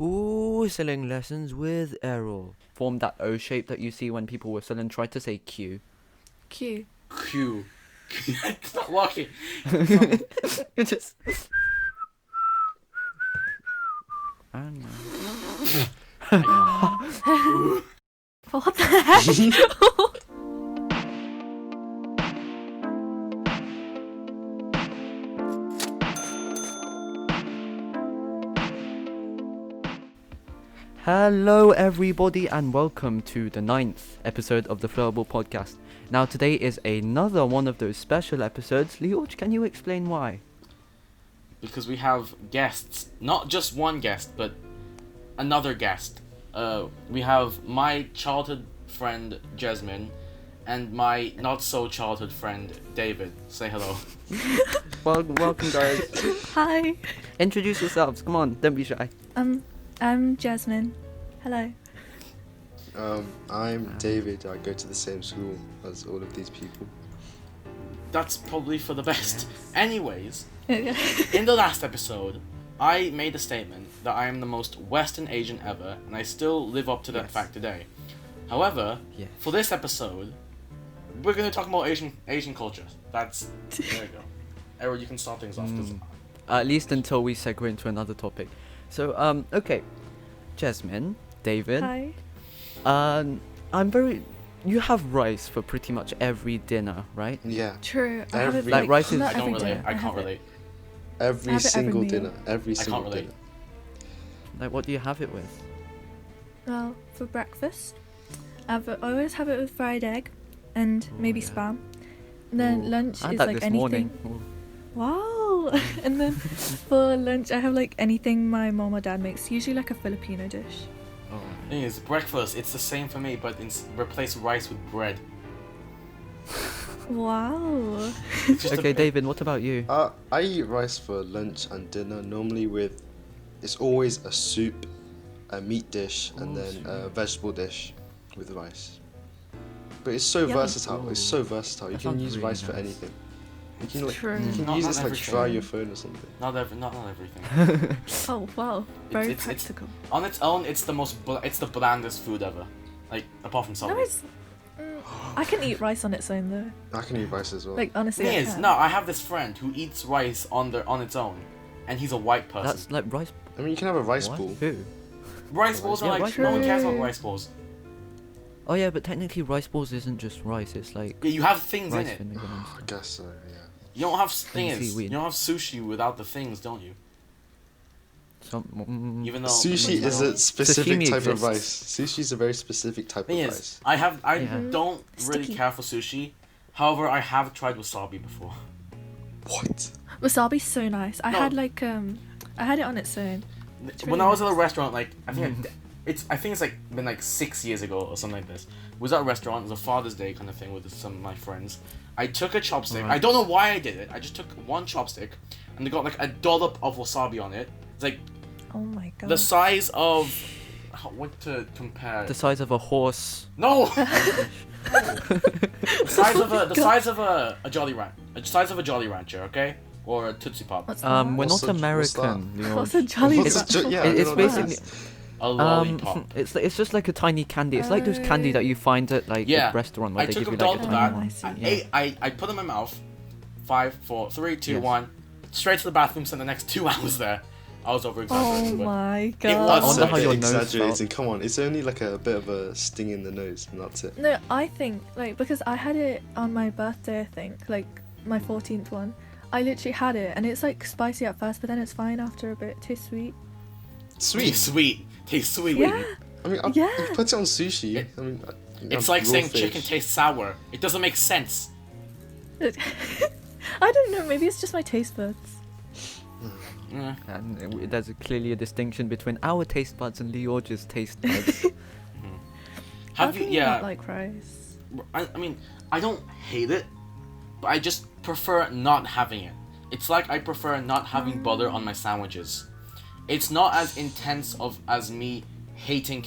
Ooh, selling lessons with Erol. Form that O shape that you see when people whistle and try to say Q. Q. Q. Stop walking. You just. I don't know. What the heck? Hello, everybody, and welcome to the 9th episode of the Flowable podcast. Now, today is another one of those special episodes. Leorge, can you explain why? Because we have guests. Not just one guest, but another guest. We have my childhood friend, Jesmine, and my not-so-childhood friend, David. Say hello. Welcome, guys. Hi. Introduce yourselves. Come on, don't be shy. I'm Jesmine. Hello. I'm David. I go to the same school as all of these people. That's probably for the best. Yes. Anyways, in the last episode, I made a statement that I am the most Western Asian ever, and I still live up to that fact today. However, Yes. for this episode, we're going to talk about Asian culture. There you go. Erol, you can start things off. 'Cause At least until we segue into another topic. So, okay. Jasmine, David. Hi. You have rice for pretty much every dinner, right? Yeah, True. I have it Every- Like, rice is- not I don't every relate. day. I can't have it. relate. every have it every single meal. dinner. Every I single can't relate. dinner. Like, what do you have it with? Well, for breakfast, I always have it with fried egg and maybe yeah. spam. And then Ooh, lunch I had is that like this anything. morning. Ooh. Wow. And then for lunch, I have like anything my mom or dad makes. Usually like a Filipino dish. Oh. Thing is, breakfast, it's the same for me, but replace rice with bread. Wow. It's just Okay, David, what about you? I eat rice for lunch and dinner. Normally it's always a soup, a meat dish, and Ooh, then a soup. vegetable dish with rice. But it's so Yummy. versatile. It's so versatile. You That can sounds use really rice for nice. anything. You can True. you can Not- use not this like everything. try your phone or something. Not everything. Oh wow. Very It's- practical. On its own, it's the blandest food ever. Like, apart from No, salad. it's. I can eat rice on its own though. I can eat rice as well. Like honestly. Thing I is, can. no, I have this friend who eats rice on its own, and he's a white person. That's like rice. I mean, you can have a rice What? bowl. Who? Rice balls are Yeah, like, rice no one cares about balls. rice balls. Oh yeah, but technically rice balls isn't just rice. It's like Yeah, you have things rice in it. vinegar and I stuff. guess so. Yeah. You don't have thing And is, seaweed. you don't have sushi without the things, don't you? Even though Sushi is a a specific Sashimi type of exists. rice. Sushi is a very specific type thing of is, rice. I Yeah. don't really Sticky. care for sushi. However, I have tried wasabi before. What? Wasabi's so nice. I No. had like I had it on its own. When really I was at a nice. restaurant, like I think it's like been like 6 years ago or something like this. Was at a restaurant. It was a Father's Day kind of thing with some of my friends. I took a chopstick. Alright. I don't know why I did it. I just took one chopstick, and they got like a dollop of wasabi on it. It's like Oh my god. the size of what to compare. The size of a horse. No. the size of a Jolly Rancher, okay, or a Tootsie Pop. What's We're that? not What's American. that? Leorge. What's a Jolly What's a Rancher? jo- yeah, It's I don't know basically that. A lollipop. it's just like a tiny candy. It's like those candy that you find at like Yeah. a restaurant where I they took give a you like dollop a of tiny that. Oh, I one. see. I put them in my mouth. 5, 4, 3, 2, Yes. 1. Straight to the bathroom. Spent the next 2 hours there. I was over exaggerating. Oh but my was I god. wonder So how your nose exaggerating. felt. Come on, it's only like a bit of a sting in the nose, and that's it. No, I think like because I had it on my birthday. I think like my 14th one. I literally had it, and it's like spicy at first, but then it's fine after a bit. It tastes sweet. Sweet. Tastes sweet. Yeah. I mean, Yeah. you put it on sushi. It- I mean, It's raw like saying fish. chicken tastes sour. It doesn't make sense. I don't know. Maybe it's just my taste buds. Mm. And there's clearly a distinction between our taste buds and Leorge's taste buds. How Have you? can you Yeah. not like rice? I mean, I don't hate it, but I just prefer not having it. It's like I prefer not having butter on my sandwiches. It's not as intense as me hating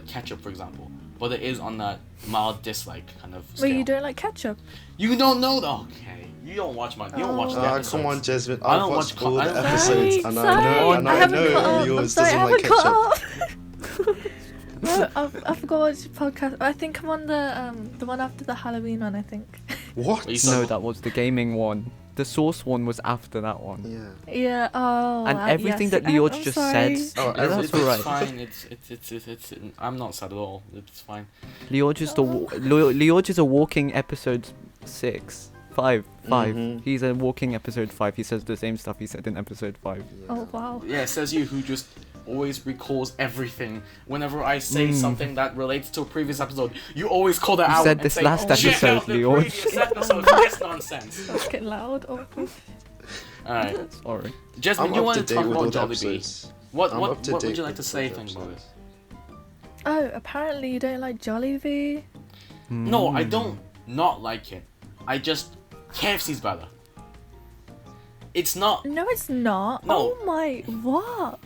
ketchup, for example, but it is on that mild dislike kind of scale. Wait, you don't like ketchup? You don't know though. Okay, You don't watch the episodes. Come on, Jesmine. I I've don't watched watch all I the don't- episodes, Sorry, and sorry. I I haven't know caught up. Leorge I'm sorry, I doesn't like haven't caught ketchup. up. No, I forgot which podcast. I think I'm on the one after the Halloween one. I think. What? You No, said- that was the gaming one. The sauce one was after that one. Yeah. Yeah. Oh. And everything yes. that Leorge I'm just sorry. said, Oh, yeah, that's it's alright. fine. It's. I'm not sad at all. It's fine. Leorge is Leorge is a walking episode 5. Mhm. He's a walking episode 5. He says the same stuff he said in episode 5. Oh wow. Yeah, says you who just always recalls everything. Whenever I say something that relates to a previous episode, you always call that You out. said and this say, last "Check episode, out the Leorge." previous episode for this nonsense. That's getting loud. Oh. Alright. Sorry. Jasmine, I'm you up want to to date talk with all about the Jollibee? episodes. What I'm up to would date you like with to say all the things about it? episodes. Oh, apparently you don't like Jollibee. No, I Mm. don't not like it. I just KFC's better. It's not. No, it's not. No. Oh my, what?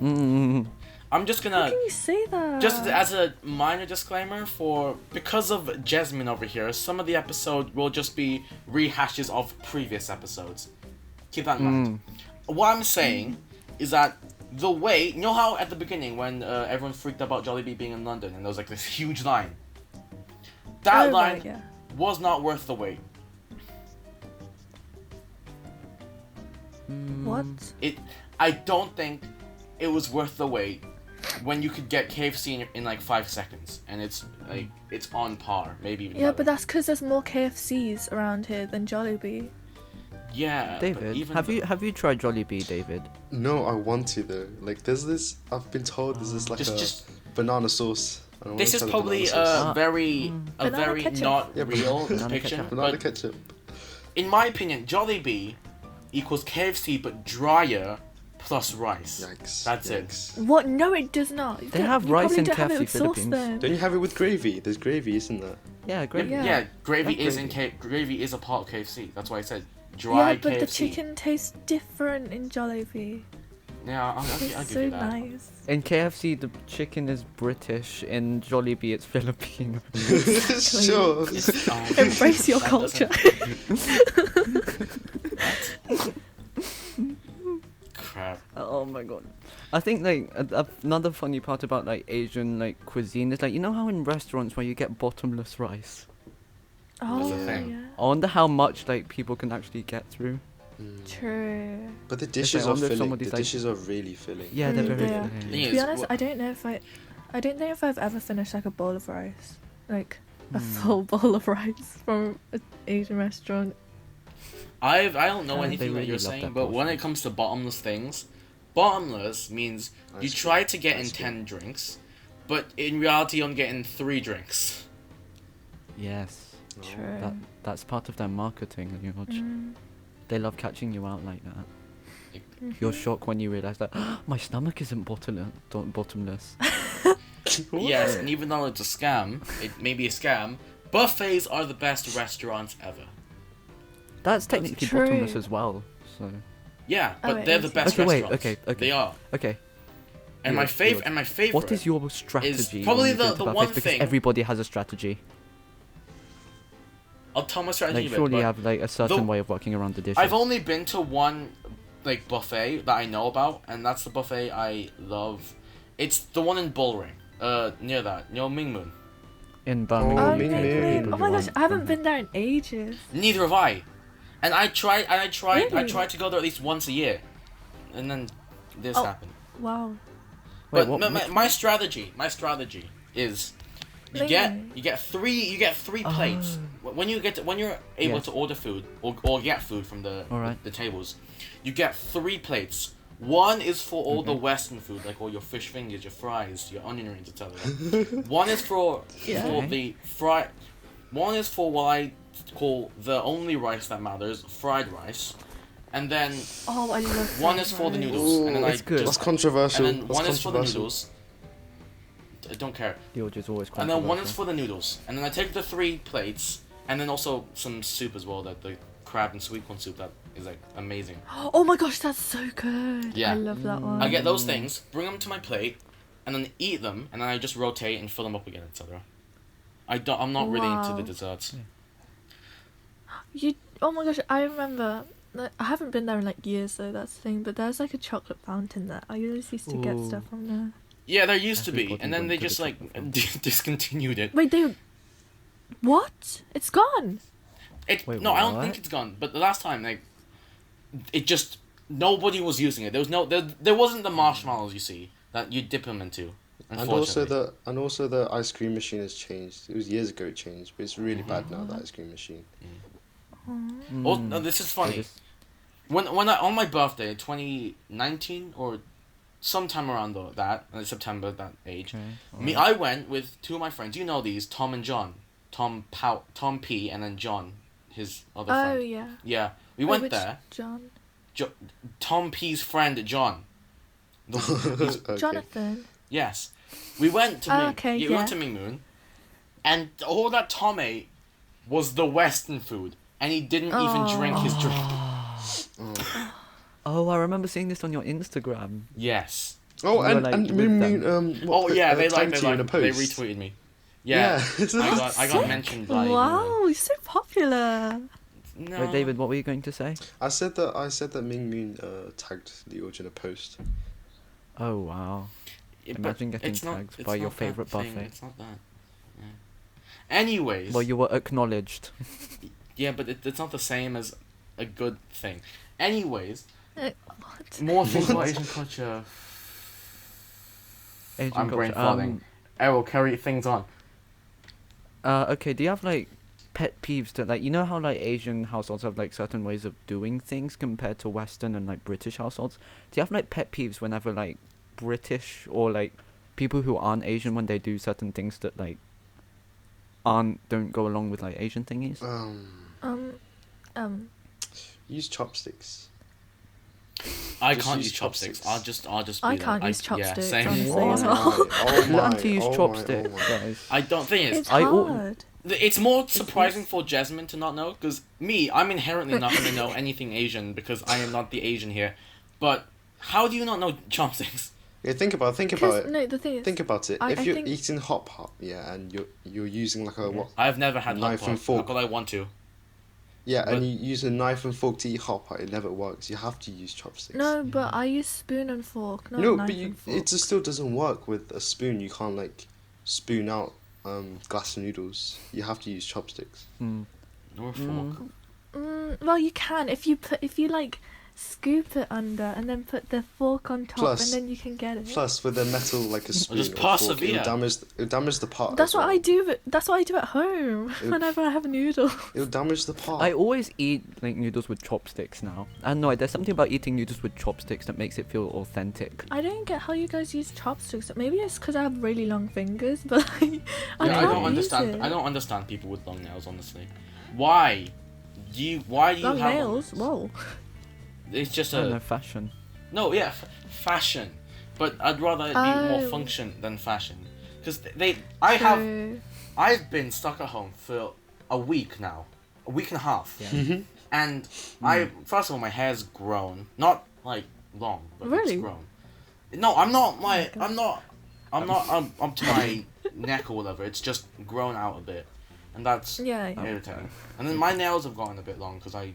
Mm. I'm just How gonna can you say that? just as a minor disclaimer because of Jesmine over here, some of the episode will just be rehashes of previous episodes. Keep that in mind. What I'm saying is that the way, you know how at the beginning when everyone freaked about Jollibee being in London and there was like this huge line. That Oh, line right, yeah. was not worth the wait. What? I don't think it was worth the wait when you could get KFC in like 5 seconds and it's on par, maybe even Yeah, better. but that's because there's more KFCs around here than Jollibee. Yeah, David, but even have you tried Jollibee, David? No, I want to though. Like, there's this. I've been told there's this like Just- banana sauce. I don't this wanna is try the probably banana sauce. a very Banana ketchup. not Yeah, real banana depiction, ketchup. banana but ketchup. in my opinion, Jollibee equals KFC but drier plus rice. Yikes. That's it. Yikes. What? No, it does not. They have you rice probably in don't have it KFC with sauce Philippines. then. Don't you have it with gravy? There's gravy, isn't there? Yeah, great. Yeah. Yeah, gravy That's is in gravy is a part of KFC. That's why I said dry Yeah, but KFC. the chicken tastes different in Jollibee. Yeah, I'll It's give so you that. nice. In KFC, the chicken is British. In Jollibee, it's Filipino. Sure. Embrace your That culture. Crap. Oh my god. I think like another funny part about like Asian like cuisine is like, you know how in restaurants where you get bottomless rice. Oh, the thing. yeah. I wonder how much like people can actually get through. True. But the like, dishes I are wonder if filling. somebody's The like- dishes are really filling. Yeah, they're very they are. filling. Thing To be is, honest, wha- I don't think if I've ever finished like a bowl of rice, like a Hmm. full bowl of rice from an Asian restaurant. I don't know They anything that really you're love saying, that but when portion. it comes to bottomless things, bottomless means you Ice try cream. to get in Ice cream. 10 drinks, but in reality you're getting 3 drinks. Yes, True. that's part of their marketing. You know, Mm. they love catching you out like that. Mhm. You're shocked when you realize that my stomach isn't bottomless. Yes, and even though it's a scam, it may be a scam, buffets are the best restaurants ever. That's technically true. bottomless as well. So Yeah, Oh, but it they're is, the yeah. best Okay, wait, restaurants. okay. They are. okay, And Leorge, my favorite what is your strategy? when probably you go the- to the buffets? one Because thing- everybody has a strategy. I'll tell my strategy Like a bit, surely but you have like a certain the- way of working around the dishes. I've only been to one like buffet that I know about, and that's the buffet I love. It's the one in Bullring, near Ming Moon. in Birmingham. Oh, Ming UK, Moon. people oh my who gosh, aren't I haven't from been there in ages. Neither have I. And I tried Really? to go there at least once a year, and then this Oh. happened. Wow. Wait, But what- my strategy is you Really? get three plates. When you're able Yes. to order food or get food from the Alright. the tables, you get 3 plates. One is for all the Okay. Western food, like all your fish fingers, your fries, your onion rings, etc. One is for Yeah. the fry. One is for what I call the only rice that matters, fried rice, and then Oh, I love one fried is for the rice. noodles, and then It's I good. just That's controversial. and then That's one is for the controversial. noodles. I don't care. Leorge is always And then one is controversial. for the noodles, and then I take the 3 plates, and then also some soup as well. That the crab and sweet corn soup that is like amazing. Oh my gosh, that's so good. Yeah. I love that one. I get those things, bring them to my plate, and then eat them, and then I just rotate and fill them up again, etc. I'm not really into Wow. the desserts. Oh my gosh, I remember. Like, I haven't been there in like years though. That's the thing. But there's like a chocolate fountain there. I always used to get Ooh. stuff from there. Yeah, there used to be, Everybody and then went they to the just like chocolate fountain. discontinued it. Wait, what? It's gone. Wait, No, I don't what? think it's gone. But the last time, like, it just nobody was using it. There wasn't the marshmallows you see that you dip them into. And also Unfortunately. the ice cream machine has changed. It was years ago it changed, but it's really bad now, the ice cream machine. Oh, no, this is funny. just- When I on my birthday, 2019 or sometime around that September, that age. Okay, I went with two of my friends. You know these, Tom and John. Tom P, and then John, his other Oh friend. yeah. Yeah, we Wait, went which there. John. Tom P's friend John. Okay. Jonathan. Yes, we went to Oh, okay, we yeah. went to Ming Moon, and all that Tom ate was the Western food, and he didn't even drink his drink. Oh, I remember seeing this on your Instagram. Yes. Oh, You were, and like, and with Moon them. Moon Oh yeah, they tagged you in a post. retweeted me. Yeah, I got mentioned by. Wow, you're so popular. No. Wait, David, what were you going to say? I said that Ming Moon tagged Leorge in a post. Oh wow. Yeah, but Imagine getting it's not- tagged it's by your not that favourite thing, buffet. It's not that. Yeah. Anyways. Well, you were acknowledged. Yeah, but it's not the same as a good thing. Anyways, What? more things about Asian culture. Asian I'm brain culture. farting. Erol, carry things on. Okay, do you have like pet peeves that, like, you know how like Asian households have like certain ways of doing things compared to Western and like British households? Do you have like pet peeves whenever like British or like people who aren't Asian, when they do certain things that like don't go along with like Asian thingies? Use chopsticks. I Just can't use use chopsticks. chopsticks. I'll just. I be can't that. use chopsticks, Yeah, same. honestly. What? as well. Oh my, Learn to use oh my, chopsticks, oh my. guys. I don't think It's it's. hard. It's more surprising for Jesmine to not know, because I'm inherently not going to know anything Asian because I am not the Asian here. But how do you not know chopsticks? Yeah, think about it. No, the thing is, Think about it. I If you're think- eating hot pot, yeah, and you're using like a what? I've never had Knife hot and pot, fork. but I want to. Yeah, But- and you use a knife and fork to eat hot pot. It never works. You have to use chopsticks. no, but I use spoon and fork, not No, knife but and fork. it just still doesn't work with a spoon. You can't like spoon out glass noodles. You have to use chopsticks. Mm. Or a fork. Well, you can if you like scoop it under and then put the fork on top, Plus- and then you can get it. Plus, with a metal like a spoon just or fork, persevere. it'll damage the pot. That's as what well. I do. That's what I do at home It- whenever I have a noodle. It'll damage the pot. I always eat like noodles with chopsticks now. I don't know, there's something about eating noodles with chopsticks that makes it feel authentic. I don't get how you guys use chopsticks. Maybe it's because I have really long fingers, but I Yeah, I can't don't use understand. it. I don't understand people with long nails. Honestly, why? Why do you Long have nails. Whoa. It's just I don't a know, fashion. no, yeah, fashion. But I'd rather it be more Oh. function than fashion, because I've been stuck at home for a week now, a week and a half, Yeah. and first of all my hair's grown, not like long, but Really? it's grown. No, I'm not my God. I'm not up to my neck or whatever. It's just grown out a bit, and that's Yeah. yeah. irritating. And then my nails have gotten a bit long because I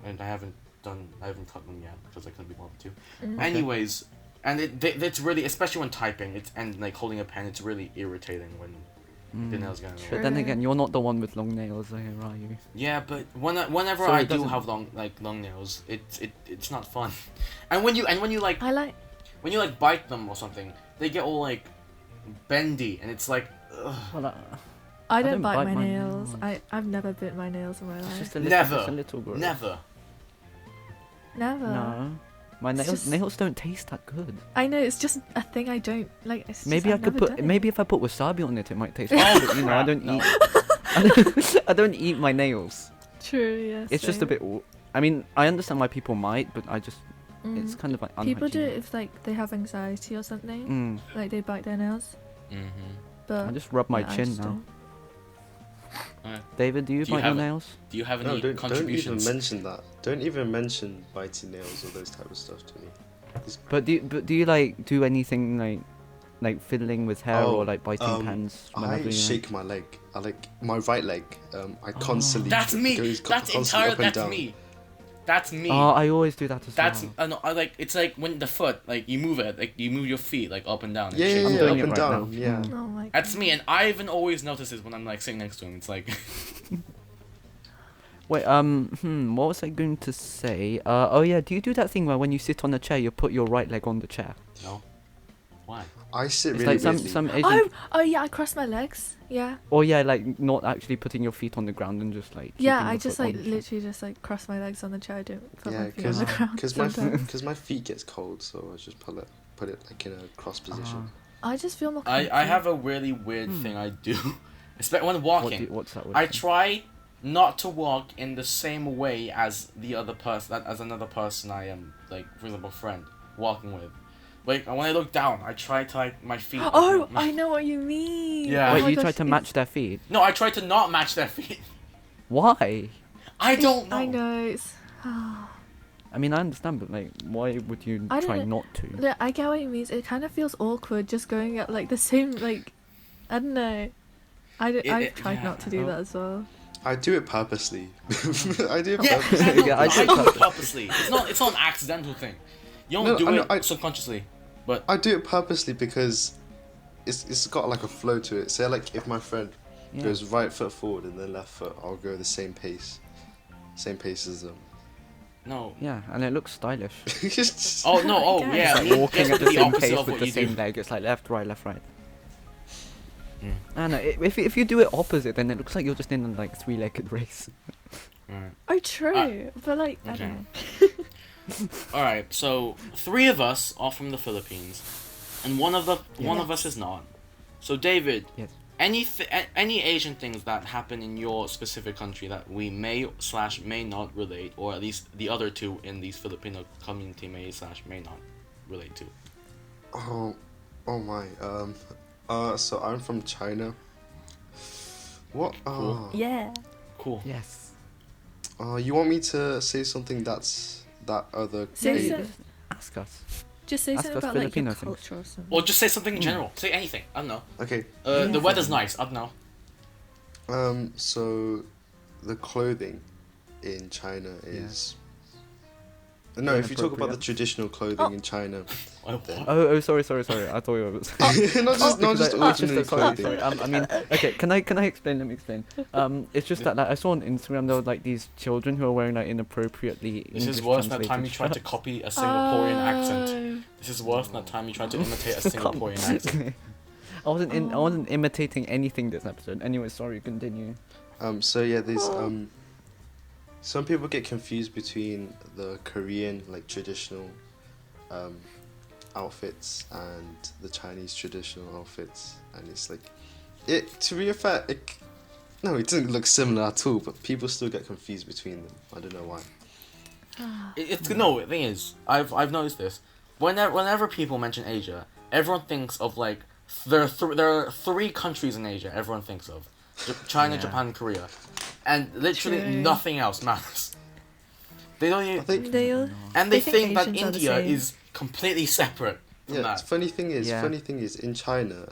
haven't cut them yet because I couldn't be bothered to. Mm. Anyways, and it's really, especially when typing, and like holding a pen, it's really irritating when the nails get in the way. But then True. again, you're not the one with long nails, are you? Yeah, but whenever So I it do doesn't- have long nails, it's not fun. And when you like I like. when you like bite them or something, they get all like bendy, and it's like ugh. Well, I don't don't bite bite my my nails. nails. I've never bit my nails in my it's life. just a little, Never. it's a little gross. Never. Never. No. My It's nails just- nails don't taste that good. I know it's just a thing I don't like. It's Maybe just, I could I've never put done maybe if I put wasabi on it, it might taste Oh, better. But, you know, I don't no. eat. I don't eat my nails. it. True. Yeah. It's just a same. bit. I mean, I understand why people might, but I just. It's Mm. kind of like People do it unhygienic. if like they have anxiety or something. Mm. Like they bite their nails. But I just rub my yeah, I chin just now. don't. David, do you Do you bite your have- nails? Do you have any No, don't even contributions? mention that. Don't even mention biting nails or those type of stuff to me. But do you like do anything like like fiddling with hair or like biting pens whenever I you shake my leg. I like my right leg. I constantly. That's me. goes That's constantly entirely. up and That's down. me. That's me. Oh, I always do that as That's well. I like it's like when the foot like you move it like you move your feet like up and down. And Yeah, shake yeah, I'm it. yeah, doing up it and right down. now. Yeah. Oh my god. That's me, and I even always notice this when I'm like sitting next to him. It's like Wait, what was I going to say? Oh yeah, do you do that thing where when you sit on a chair, you put your right leg on the chair? no, why? I sit It's really like some weirdly. some Asian, Oh yeah, I cross my legs. Yeah. or yeah, like not actually putting your feet on the ground and just like. Yeah, keeping I your just foot on like the chair. literally just like cross my legs on the chair. I don't put Yeah, my feet on the ground. sometimes. because my feet gets cold, so I just put it like in a cross position. I just feel more. I comfy. have a really weird thing I do, especially when walking. What's that? I try not to walk in the same way as the other person, as another person I am, like, for example, friend, walking with. Like, when I look down, I try to, like, my feet... Oh, I know what you mean. Yeah. Oh Wait, my you gosh, try to it's- match their feet? No, I try to not match their feet. Why? I don't know. I know. It's. I mean, I understand, but like, why would you I don't try know. not to? Look, I get what you mean. It kind of feels awkward just going at like the same like. I don't know. I've tried not to do oh. that as well. I do it purposely. I do it Yeah, purposely. Yeah, I I do do it purposely. It's not an accidental thing. You don't No, do I it know, I- subconsciously. But I do it purposely because it's got like a flow to it. Say like if my friend Yeah. goes right foot forward and then left foot, I'll go the same pace as them. no. Yeah, and it looks stylish. Oh no! Oh guess. yeah. It's like walking at the same opposite pace of with what the you same do. leg. It's like left, right, left, right. Mm. I know. If you do it opposite, then it looks like you're just in a like three-legged race. Right. Oh, true. But like, I Okay. don't know. All right. So 3 of us are from the Philippines, and one of us is not. So David, Yes. any Asian things that happen in your specific country that we may not relate, or at least the other two in these Filipino community may not relate to. Oh my. So I'm from China. What? Cool. Yeah. Cool. Yes. You want me to say something that's that other? Say Yeah, some- Ask us. Just say Ask something us about like Filipino your things. culture or something. Or just say something in general. Say anything. I don't know. Okay. The weather's nice. I don't know. So the clothing in China is. No, if you talk about the Inappropriate. traditional clothing in China, What? Oh, sorry. I thought you were. not just ordinary sorry. clothing. I mean, okay. Can I explain? Let me explain. It's just that like, I saw on Instagram there were like these children who are wearing like inappropriately. This is English worse than the time you tried to translated copy a Singaporean accent. Oh. This is worse than the time you tried to imitate a shirts. Singaporean accent. I wasn't imitating anything this episode. Anyway, sorry. Continue. So yeah, there's some people get confused between the Korean like traditional outfits and the Chinese traditional outfits, and it's like to be fair, it doesn't look similar at all, but people still get confused between them. I don't know why. No, the thing is, I've noticed this. Whenever people mention Asia, everyone thinks of like there are 3 countries in Asia everyone thinks of: China, Yeah. Japan, Korea, and literally True. nothing else matters. They don't I even, think They all. and they they think think that Asians are the India same. is completely separate from yeah. that. Funny thing is, Yeah. in China,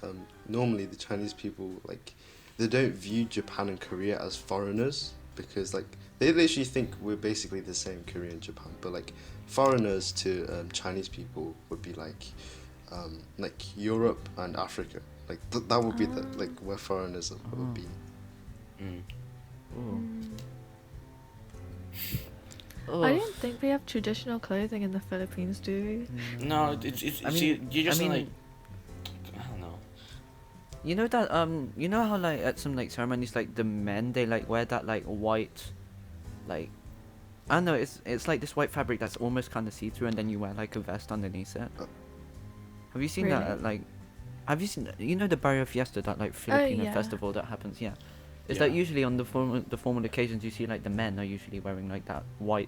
normally the Chinese people like they don't view Japan and Korea as foreigners because like they literally think we're basically the same, Korea and Japan, but like foreigners to Chinese people would be like Europe and Africa. Like that would be the like where foreigners would be. Mm. I don't think we have traditional clothing in the Philippines, do we? No, it's I mean- see, you just I mean- like I don't know. You know that you know how like at some like ceremonies like the men they like wear that like white, like, I don't know, it's like this white fabric that's almost kind of see through, and then you wear like a vest underneath it. Have you seen that Really? at, like? Have you seen the Barrio Fiesta, that like Filipino yeah. festival that happens? Yeah. It's Yeah. like usually on the formal occasions you see like the men are usually wearing like that white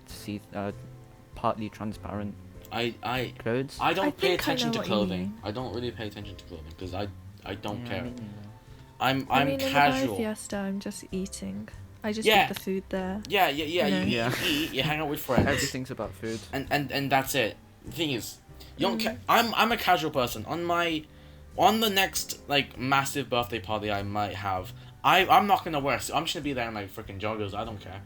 partly transparent I clothes. I don't I pay think I attention know to what you clothing. mean. I don't really pay attention to clothing because I don't Yeah, care. me neither. I'm I mean, in the Barrio casual. Fiesta, I'm just eating. I just Yeah. eat the food there. Yeah. Yeah. You eat, you hang out with friends, Everything's about food. and that's it. The thing is, you don't care. I'm a casual person. On on the next like massive birthday party I might have, I'm not gonna wear. I'm just gonna be there in my freaking joggers. I don't care.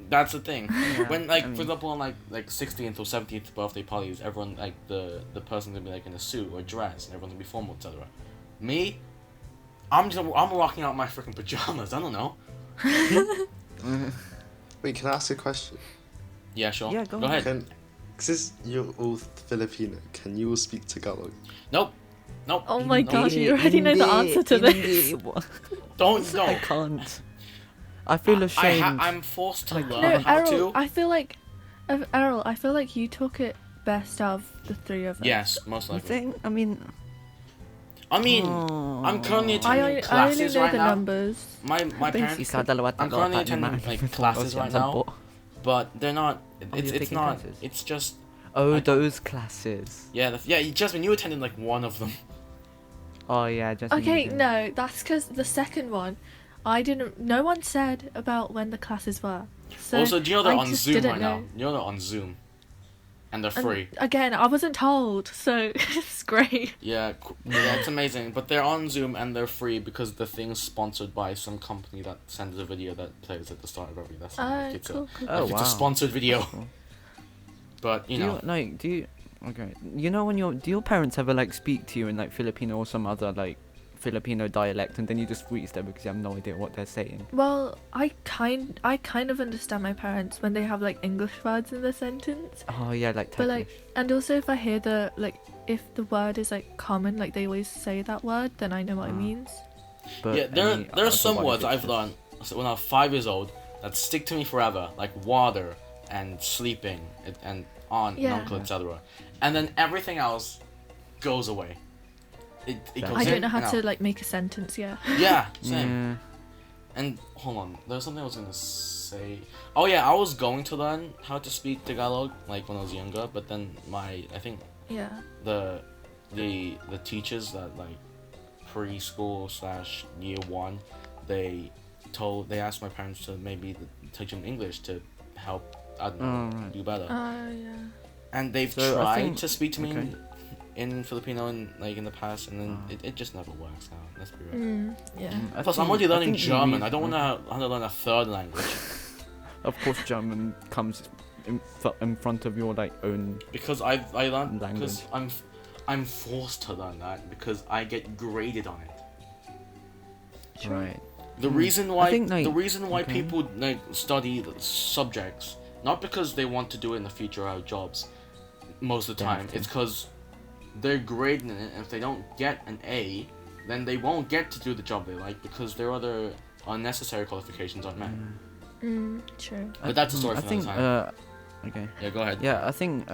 That's the thing. When like for example on like 16th or 17th birthday parties, everyone like the person's gonna be like in a suit or dress, and everyone's gonna be formal, etc. Me, I'm rocking out my freaking pajamas. I don't know. Wait, can I ask a question? Yeah, sure. Yeah, go ahead. Since you're all Filipino, can you all speak Tagalog? Nope. Oh my gosh, you already know the answer to this. Don't. I can't. I feel ashamed. I'm forced to learn No, how Erol, to. I feel like you took it best out of the three of us. Yes, most I likely. think. I mean, I'm currently I attending only classes know right the now. numbers. My parents. isa, dalawa, I'm tatlo, currently apat, attending lima, like anim, classes right now, sampo. but they're not. you're It's taking not. classes? It's just. Oh, those classes. Yeah, Jasmine, you attended like one of them. Oh yeah, just. Okay, no, that's because the second one, no one said about when the classes were. So Also, do you know they're I on just Zoom didn't right know. now? You know they're on Zoom, and they're And free. again, I wasn't told, so it's great. Yeah, it's amazing. But they're on Zoom and they're free because the thing's sponsored by some company that sends a video that plays at the start of every lesson. Like, it's Cool. Oh it's wow. a sponsored video. That's cool. But you know, Do you okay? You know when do your parents ever like speak to you in like Filipino or some other like Filipino dialect, and then you just freeze there because you have no idea what they're saying? Well, I kind of understand my parents when they have like English words in the sentence. Oh yeah, like. But like, Turkish. and also if I hear if the word is like common, like they always say that word, then I know what it means. But yeah, there any are some other words it's I've just- learned when I was 5 years old that stick to me forever, like water and sleeping and aunt and Yeah. uncle, etc. And then everything else goes away. It goes I in don't know and how to out. like make a sentence. Yeah. Yeah, same. Yeah. And hold on, there was something I was gonna say. Oh yeah, I was going to learn how to speak Tagalog like when I was younger, but then I think Yeah. the teachers that like preschool / year 1, they asked my parents to maybe teach them English to help, I don't know, right. do better. Yeah. And they've So I tried think- to speak to me okay. in Filipino in the past, and then it just never works out. Let's be real. Yeah. I Plus, I'm think- already I learning think the German. reason- I don't want to learn a third language Of course, German comes in front of your like own. because I learned Language. because I'm forced to learn that because I get graded on it. Sure. Right. The Hmm. reason I why think, like- the reason why okay. people like study the subjects, not because they want to do it in the future or jobs, most of the They have time, to. it's because they're grading it, and if they don't get an A, then they won't get to do the job they like because their other unnecessary qualifications aren't met. True. But that's a story I for think. another Okay. Yeah, go ahead. Yeah, I think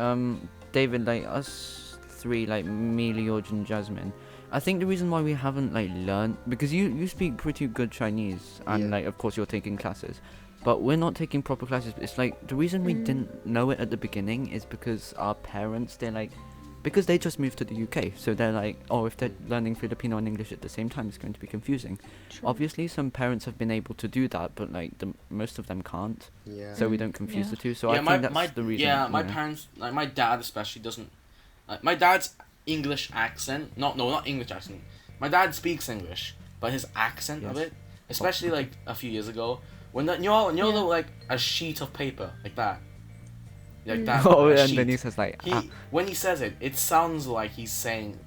David, like us three, like me, Leorge, and Jesmine. I think the reason why we haven't like learned, because you speak pretty good Chinese, and Yeah. like of course you're taking classes, but we're not taking proper classes. It's like the reason we didn't know it at the beginning is because our parents, they're like, because they just moved to the UK, so they're like, oh, if they're learning Filipino and English at the same time, it's going to be confusing. True. Obviously, some parents have been able to do that, but like most of them can't, Yeah. so we don't confuse Yeah. the two. So yeah, I think that's the reason. Yeah, my you know. parents, like my dad especially, doesn't. Like, my dad's English accent, not English accent. My dad speaks English, but his accent of Yes. it, especially like a few years ago, when you know Yeah. like a sheet of paper like that, like that. Oh, a and sheet. then he says like, When he says it, it sounds like he's saying.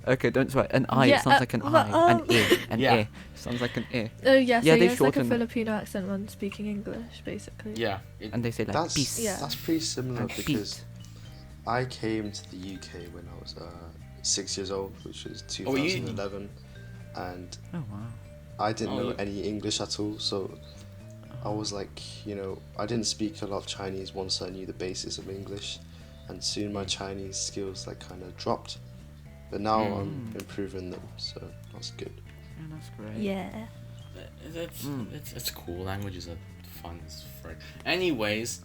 okay, don't swear. An I, Yeah, it sounds like an but, I. An E, an Yeah. E. Sounds like an E. Oh yeah. So Yeah, yeah, they've it's like a shortened it. Filipino accent when speaking English, basically. Yeah. And they say like That's peace. Yeah. that's pretty similar And because feet. I came to the UK when I was 6 years old, which was Oh, you- 2011, and Oh wow. I didn't Oh, know you- any English at all. So I was like, I didn't speak a lot of Chinese once I knew the basis of English, and soon my Chinese skills like kind of dropped. But now I'm improving them, so that's good. Yeah, that's great. Yeah. It's cool. Languages are fun as frick. Anyways,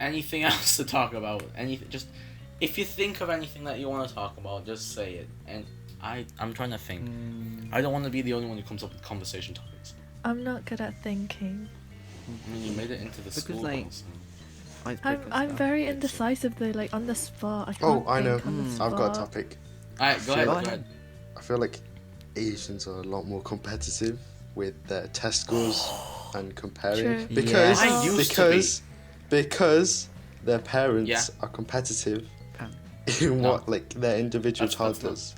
anything else to talk about? Anything? Just if you think of anything that you want to talk about, just say it. And I'm trying to think. I don't want to be the only one who comes up with conversation topics. I'm not good at thinking. I mean, you made it into the Because, school. like, house, Icebreaker I'm stuff. very It's- indecisive though, like on the spot. I Oh, can't I know. think on the I've got a spot. topic. Alright, go ahead. Go Go ahead. ahead. I feel like Asians are a lot more competitive with their test scores and comparing True. because I used because their parents Yeah. are competitive Um, in No. what like their individual That's child not- does.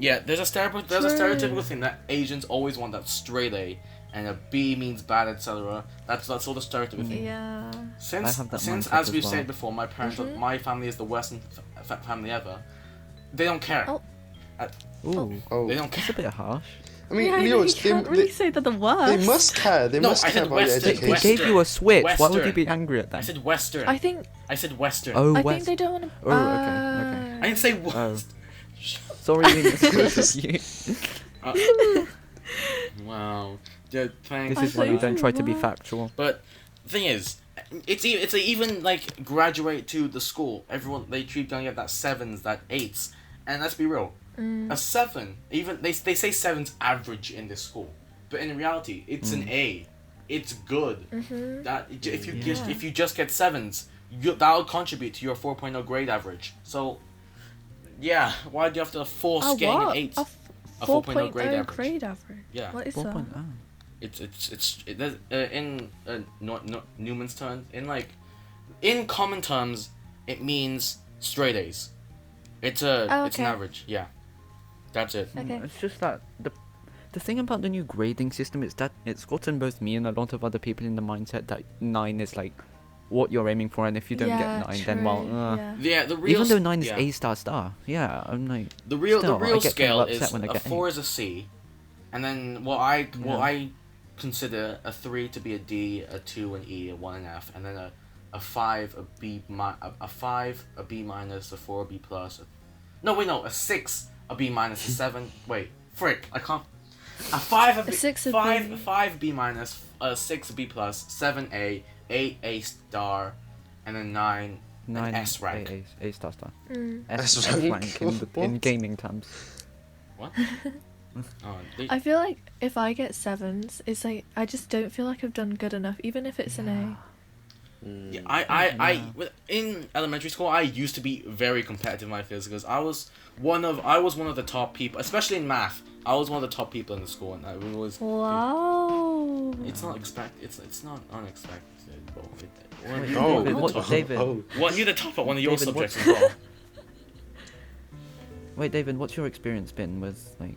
Yeah, there's a True. stereotypical thing that Asians always want that straight A, and a B means bad, etc. That's all the stereotypical thing. Yeah. Since have that since mindset as as we've well. said before, my parents, Mhm. my family is the Western family ever. They don't care. Oh. Ooh, Oh, They don't that's care. a bit harsh. I mean, yeah, I know, you Leorge, can't really say that the worst. they must care. They No, must I care said about your Western, They education. gave you a Switch. Why would you Western. be angry at I that? said Western. I think Western. Oh, I West. think they don't want to. Oh, okay. I didn't say Oh. West. Sorry, we misquoted you. Wow. Yeah, thanks. This is why we think- don't try to be What? factual. But the thing is, it's even like graduate to the school. Everyone they keep going at that sevens, that eights, and let's be real, a 7, even they say seven's average in this school, but in reality, it's an A. It's good. Mhm. That if you Yeah. if you just get sevens, that'll contribute to your 4.0 grade average. So, yeah, why do you have to force Oh, getting an what? 8? A 4.0 grade 4.0 average. grade average. Yeah. What is 4.0. that? In Newman's terms, in common terms, it means straight A's. It's an okay. average. Yeah, that's it. Okay. It's just that the thing about the new grading system is that it's gotten both me and a lot of other people in the mindset that 9 is like what you're aiming for, and if you don't yeah, get 9, true. then well, yeah. Yeah, the real even though 9 is yeah. A star star, yeah, I'm like The real Still, I real get kind scale of upset is when I a get 4 8. is a C, and then what I consider a 3 to be a D, a 2 an E, a 1 an F, and then a 5 a B a 5 a B minus, a 4 a B plus. A 6 a B minus, a 7 wait frick I can't. A 5 a B, A 6 a 5 B. 5 B minus, a 6 B plus, 7 A, 8 A star, and then 9 9 S rank. A star star. Mm. S S rank? rank in What? gaming terms. What? Oh, I feel like if I get 7s, it's like I just don't feel like I've done good enough, even if it's an A. Mm. Yeah, in elementary school, I used to be very competitive in my fields because I was one of the top people, especially in math. I was one of the top people in the school, and I was. Wow. It's not it's not unexpected. But Wait, Oh, David, what, David, What you're the top at one of your David, subjects as well. wait, David, what's your experience been with like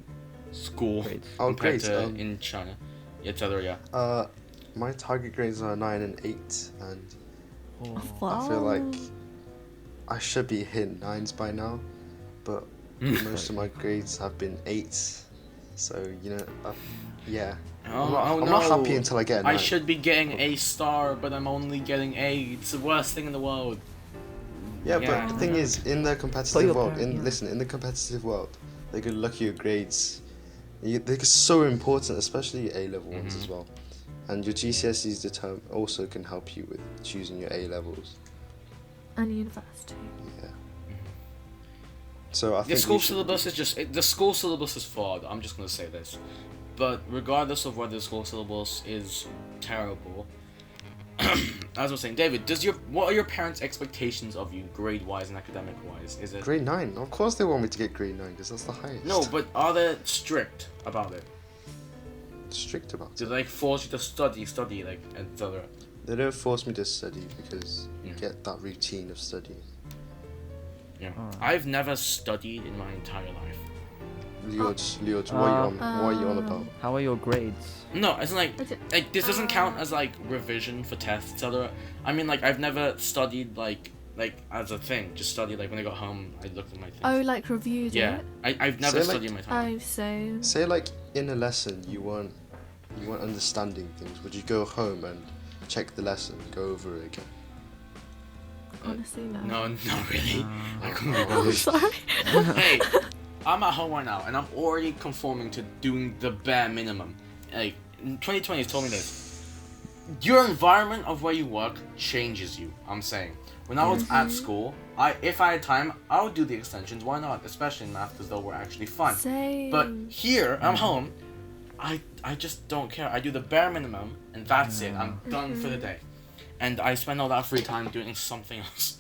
School grades? Oh, compared grades, to um, in China, etc. Yeah. My target grades are 9 and 8, and Wow. I feel like I should be hitting 9s by now, but most of my grades have been 8s. So yeah. I'm not happy until I get a 9. I should be getting A star, but I'm only getting A. It's the worst thing in the world. Yeah, Yeah. but the thing is, in the your competitive world, parent, yeah. in the competitive world, they could look at your grades. They're so important, especially A level ones as well. And your GCSEs also can help you with choosing your A levels. And university. Yeah. So I think The school we should- syllabus is the school syllabus is flawed. I'm just gonna say this, but regardless of whether the school syllabus is terrible, as I was saying, David, what are your parents' expectations of you, grade wise and academic wise? Is it Grade 9. Of course they want me to get grade 9 because that's the highest. no? But are they strict about it? Strict about Do it. they like force you to study like etc. They don't force me to study because you Yeah. get that routine of studying. Yeah, Alright. I've never studied in my entire life. Leorge, what are you on about? How are your grades? No, it's like Is it- this doesn't count as like revision for tests, etc. I mean, like I've never studied like as a thing. Just studied like when I got home, I looked at my things. Oh, like reviewed yeah, it? I've never So, like- studied in my time. Oh, same. Say like in a lesson you weren't understanding things. Would you go home and check the lesson, go over it again? Honestly, no. No, not really. I couldn't be I'm bothered. sorry. Hey, I'm at home right now, and I'm already conforming to doing the bare minimum. Like 2020 has told me this. Your environment of where you work changes you. I'm saying. When I was at school, if I had time, I would do the extensions. Why not? Especially in math, because they were actually fun. Same. But here, I'm home. I just don't care. I do the bare minimum, and that's it. I'm done for the day. And I spend all that free time doing something else.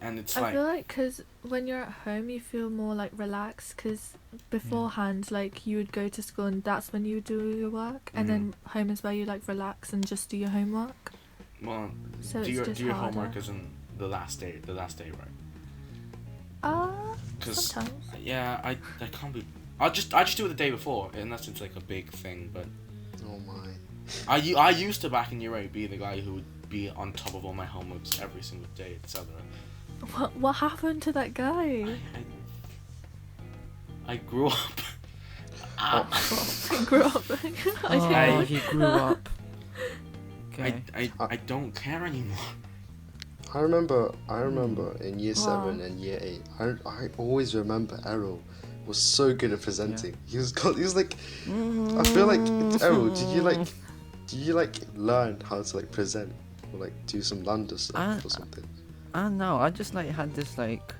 and it's I like feel like because when you're at home, you feel more like relaxed. Because beforehand, like you would go to school and that's when you would do your work, and then home is where you like relax and just do your homework. well, So do it's your just do your harder. homework as in the last day, right? Because Sometimes. yeah, I can't be. I just do it the day before, unless it's like a big thing. But Oh my. I used to back in year 8 be the guy who would be on top of all my homeworks every single day, etc. What happened to that guy? I grew up. I grew up. I Oh, didn't- he grew up. Okay. I don't care anymore. I remember in year Wow. 7 and year 8, I always remember Erol was so good at presenting. He was like, I feel like, Erol, did you learn how to like present or like do some London stuff or something? I don't know. I just like had this like,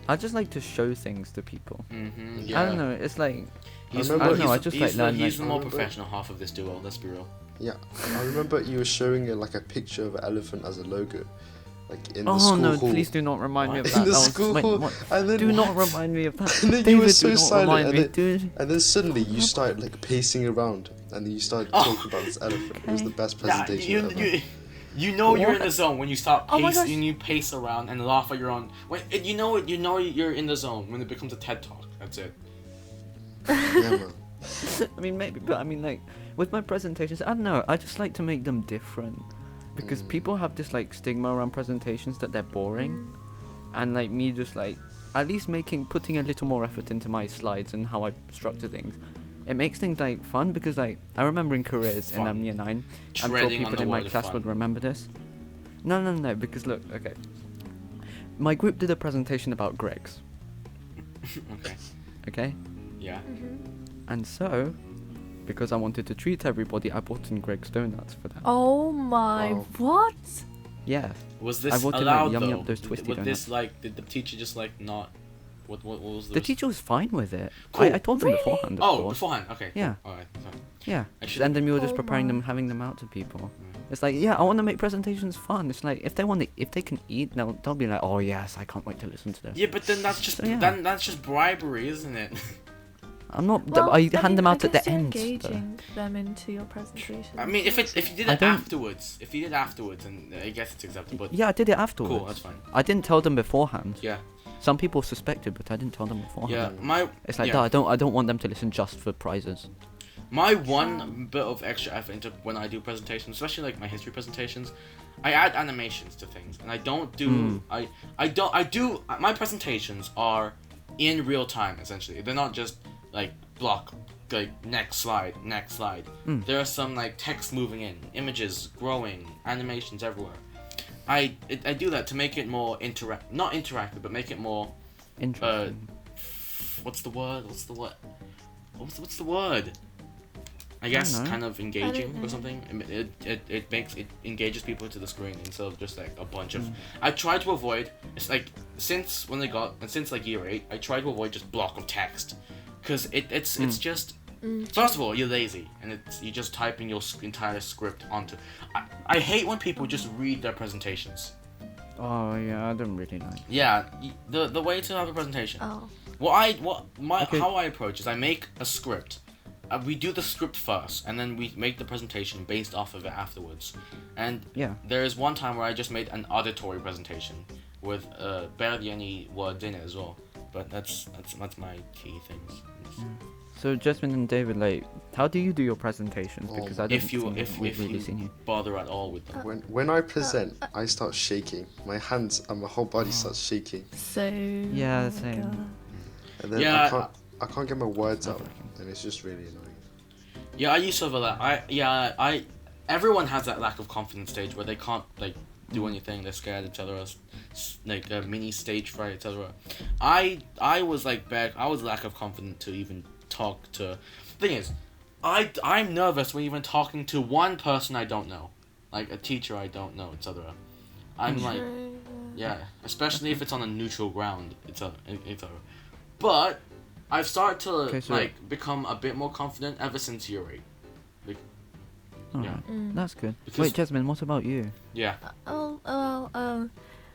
I just like to show things to people. Yeah. I don't know. It's like He's, I don't know, I just like learn, he's like- the more I remember- professional half of this duo. Let's be real. Yeah, I remember you were showing like a picture of an elephant as a logo, like in the oh school no! hall. Please do not remind me of What? that. In the That was- school wait, hall, what? and then Do not remind me of that. And then David, you were so do not silent, remind and me. then, Dude. and then suddenly you started like pacing around, and then you started talking about this elephant. It was the best presentation ever. You know you're in What? the zone when you stop Oh my gosh. and you pace around and laugh at your own. You know you're in the zone when it becomes a TED talk. That's it. Yeah, man. I mean, maybe, but I mean, like, with my presentations, I don't know. I just like to make them different because people have this like stigma around presentations that they're boring, and like me just like at least putting a little more effort into my slides and how I structure things. It makes things like fun because like I remember in careers in Fun. year 9, I'm sure Treading on people the in my word of class fun. would remember this. No, because look, okay. My group did a presentation about Greggs, Okay. okay? Yeah. And so, because I wanted to treat everybody, I bought in Greg's Donuts for that. Oh my! Wow. What? Yeah. Was I this wanted, like, allowed yummy though? up those twisty Did donuts. this like did the teacher just like not? What was The teacher was fine with it. Cool. I told them Really? beforehand, of Oh, course. beforehand. Okay. Yeah. All right. Sorry. Yeah. I should- And then we were just Oh preparing my. them, having them out to people. It's like, yeah, I want to make presentations fun. It's like, if they can eat, they'll be like, oh yes, I can't wait to listen to this. Yeah, but then that's just So, yeah. that's just bribery, isn't it? I'm not. Well, I mean, hand them I out at guess the you're end. though. engaging them into your presentation. I mean, if you did I it don't- afterwards, and I guess it's acceptable. But Yeah, I did it afterwards. cool, that's fine. I didn't tell them beforehand. Yeah. Some people suspected, but I didn't tell them beforehand. Yeah. My It's like, yeah. no, I don't want them to listen just for prizes. My one bit of extra effort into when I do presentations, especially like my history presentations, I add animations to things, and I don't do I do my presentations are in real time essentially. They're not just like block like next slide. There are some like text moving in, images growing, animations everywhere. I do that to make it more not interactive, but make it more Interesting. what's the word? What's the word? I guess know. kind of engaging know. or something. It engages people into the screen instead of just like a bunch of. I try to avoid. It's like since like year 8, I try to avoid just block of text, because it's just. First of all, you're lazy, and you're just typing your entire script onto. I hate when people just read their presentations. Oh yeah, I don't really like. Yeah, the way to have a presentation. Oh. How I approach is I make a script. We do the script first, and then we make the presentation based off of it afterwards. And Yeah. there is one time where I just made an auditory presentation with barely any words in it as well. But that's my key things. So Jesmine and David, like, how do you do your presentations? Oh, Because I don't If you we've really you seen you. bother at all with them. When I present, I start shaking. My hands and my whole body starts shaking, So. Yeah, oh my same. God. and then Yeah. I can't get my words out, and it's just really annoying. Yeah, I used to have that. Everyone has that lack of confidence stage where they can't like do anything. They're scared, etc. Like a mini stage fright, etc. I was like I was lack of confidence to even talk to. Thing is, I'm nervous when even talking to one person I don't know, like a teacher I don't know, etc. I'm like, yeah, especially if it's on a neutral ground, etc. But I've started to Okay, so- become a bit more confident ever since year 8. Yeah. Alright, that's good. Because- Wait, Jesmine, what about you? Yeah. Oh, well,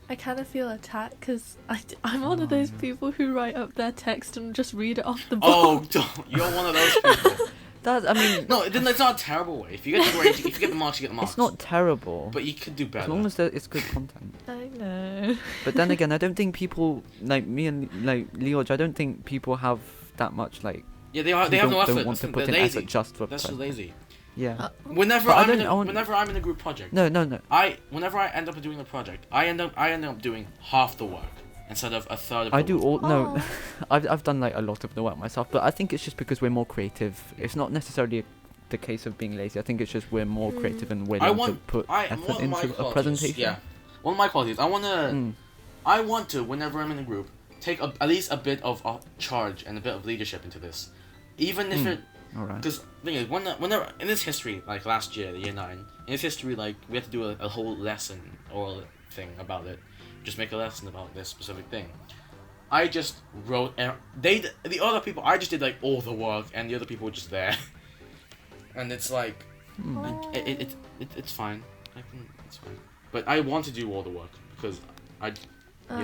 I kind of feel attacked because I'm one of those people who write up their text and just read it off the book. Oh, you're one of those people. I mean, No, then it's not a terrible way. If you get the grade, if you get the marks, you get the marks. it's not terrible. But you could do better. As long as it's good content. I know. But then again, I don't think people like me and like Leorge. I don't think people have that much like. Yeah, they have no effort. Don't want to put They're in lazy. effort just for. That's so lazy. Yeah. Whenever But I I'm don't- in I want- whenever I'm in a group project, No. whenever I end up doing a project, I end up doing half the work instead of a third of the I do work. all no. Oh. I've done like a lot of the work myself, but I think it's just because we're more creative. It's not necessarily the case of being lazy. I think it's just we're more creative and willing to put effort one of my into a qualities, presentation. Yeah, one of my qualities. Mm. I want to whenever I'm in a group take at least a bit of charge and a bit of leadership into this, even if it. All right. Because thing is, whenever in this history, like last year, year 9, in this history, like we had to do a whole lesson or thing about it, just make a lesson about this specific thing. I just wrote. The other people, I just did like all the work, and the other people were just there. And it's like, it's fine. It's fine. But I want to do all the work because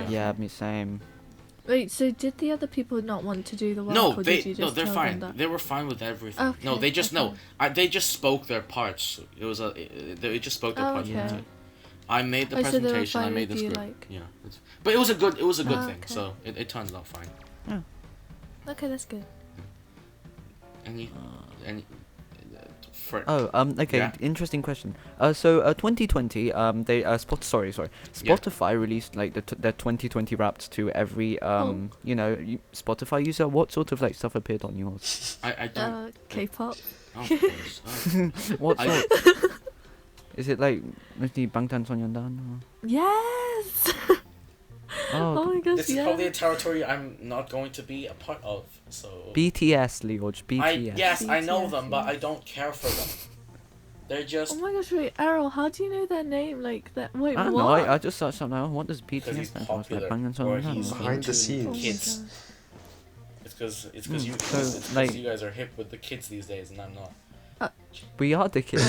Yeah, me same. Wait, so did the other people not want to do the work? No, or did you just they're tell fine. Them that? They were fine with everything. Okay, No, they just okay. they just spoke their parts. They just spoke their Oh, parts. okay. Yeah. I made the Oh, so they were presentation. I fine made the with you, script. like- Yeah, but it was a good Oh, thing. okay. So it turned out fine. Okay, that's good. Any for Okay. Yeah. Interesting question. So 2020, Spotify released like their 2020 Wrapped to every Spotify user. What sort of like stuff appeared on yours? I don't. K-pop. Oh, of course. Oh. What I- sort? Is it like mostly Bangtan Yes. Oh, Oh my gosh, This is yes. probably a territory I'm not going to be a part of. So BTS, Leorge. BTS. yes, I know BTS, them, but I yes. don't care for them. They're just Oh my gosh, wait, Erol, how do you know their name? Like that? Wait, I don't what? know. I just searched up now. What does because he's BTS stand for? It's like popular, Bangtan or he's Behind the into scenes. Oh my kids. gosh. It's because Mm, you so, it's 'cause like- you guys are hip with the kids these days, and I'm not. We are the kids.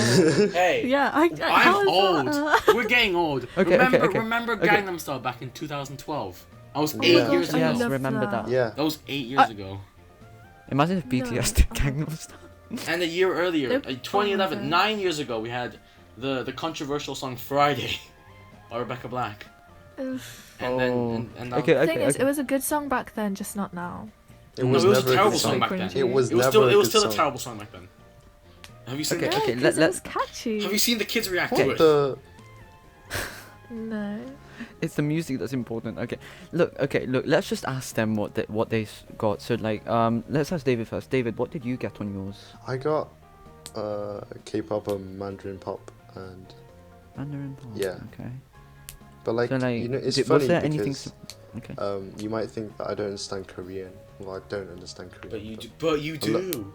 Hey, Yeah, I'm how is old. that? We're getting old. Okay, remember okay. Gangnam Style back in 2012? I was Oh 8 my years gosh, I ago. Yes, love remember that. Yeah. That was 8 years ago. Imagine if BTS did Gangnam Style. And a year earlier, Nope. 2011, Oh my God. 9 years ago, we had the controversial song Friday by Rebecca Black. Oof. And then and that, Okay, The thing is, okay. it was a good song back then, just not now. It no, was it was never a terrible good song song. back then. Cringy. It was It was never still a it was good still a song. terrible song back then. Have you seen Okay, No, okay, 'cause let- it was catchy. Have you seen the kids react What to it? the? No. It's the music that's important. Okay, look. Let's just ask them what they got. So like, let's ask David first. David, what did you get on yours? I got K-pop and Mandarin pop, and Mandarin pop. Yeah. Okay. but like, So like, you know, it's was funny there anything? because Okay. you might think that I don't understand Korean. Well, I don't understand Korean. But you do.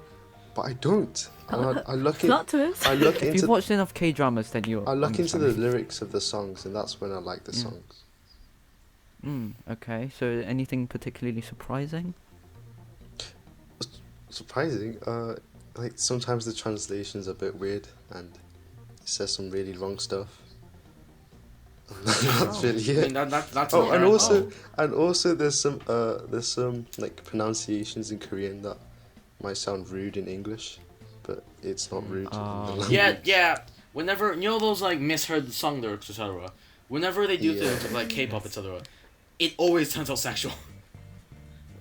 But I don't. And I look in. Plot twist. I look If you've into. watched enough K dramas, then you. I look into the lyrics of the songs, and that's when I like the Yeah. songs. Okay. So anything particularly surprising? Surprising. Like sometimes the translation's a bit weird, and it says some really wrong stuff. That's really I mean, it. that's Oh, not and right. also there's some like pronunciations in Korean that might sound rude in English, but it's not rude in the Oh. language. Yeah. Whenever you know those like misheard song lyrics, etc. Whenever they do Yeah. things with like K-pop, etc. It always turns out sexual.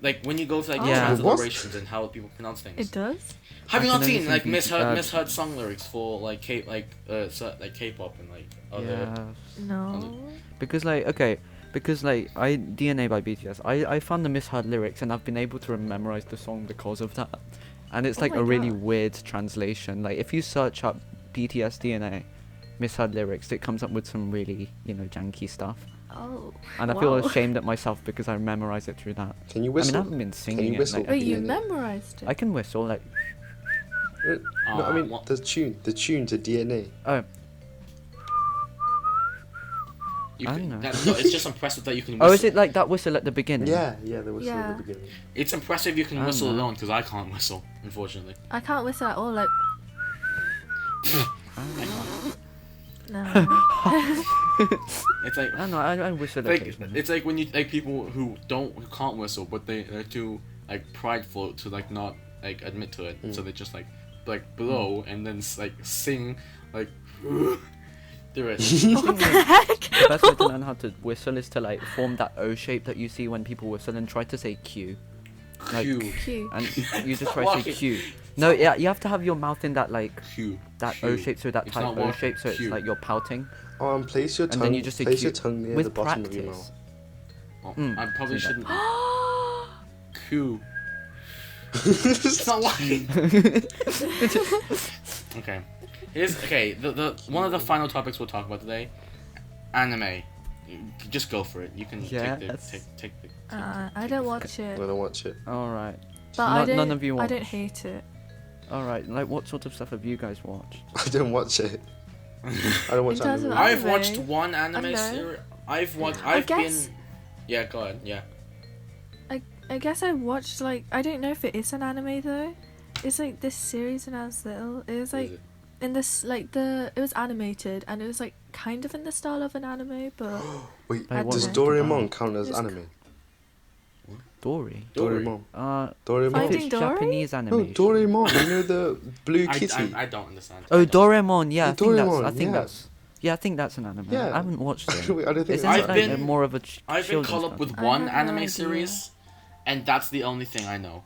Like when you go to like Yeah. transliterations and how people pronounce things. It does. Have you I not can only seen like think misheard song lyrics for like K-pop and like other? Yeah. No. Because like I DNA by BTS. I found the misheard lyrics and I've been able to memorize the song because of that. And it's Oh like my a really God. weird translation. Like if you search up BTS DNA misheard lyrics, it comes up with some really, janky stuff. Oh. And I feel Wow. ashamed at myself because I memorized it through that. Can you I mean, whistle? I haven't been singing it. whistle? Like, Wait, you DNA. memorized it? I can whistle like. No, I mean what- the tune to DNA. Oh, You I can, don't know. no, it's just impressive that you can whistle. oh, is it like that whistle at the beginning? Yeah, the whistle Yeah. at the beginning. It's impressive you can I whistle don't know. alone because I can't whistle, unfortunately. I can't whistle at all. Like, Ah. No. It's like I don't know. I whistle like occasionally. it's like when you like people who can't whistle, but they're too like prideful to like not like admit to it, so they just like blow and then like sing like through it. What the heck? The best way to learn how to whistle is to like form that O shape that you see when people whistle and try to say Q. Like, Q. Cute. And you just try to Why? say Q. No, yeah, you have to have your mouth in that like Q. that Q. O shape, so that It's type not O walking, shape, so it's Q. like you're pouting. Place your And tongue. then you just say place your cute. tongue near With the bottom of your practice. mouth. Oh, I probably see that. shouldn't. Q. It's not working. Okay. The one of the final topics we'll talk about today, anime. Just go for it. You can Yes. take the. I don't watch it, When I watch it. All right, but none of you I watch. don't hate it. all right. Like, what sort of stuff have you guys watched? I don't watch it. I don't watch In terms of anime. I've Anime? watched one anime know. series. I've guess- been. Yeah, go ahead. Yeah. I guess I watched like I don't know if it is an anime though. It's like this series when I was little. It was What like is it? in this like it was animated and it was like kind of in the style of an anime, but Wait, Like, what does was it Doraemon count as It's- anime? Dory. Doraemon. If Finding it's Dory? Japanese No, animation. Doraemon. You know the blue kitty. I don't understand. Oh, I don't. Doraemon. Yeah, Yeah, I think that's. Doraemon, I think yeah. that's. Yeah, I think that's an anime. Yeah. I haven't watched it. I don't think Isn't I've it like been- more of a I've been children's caught up with cartoon? I one have no anime idea. series, and that's the only thing I know.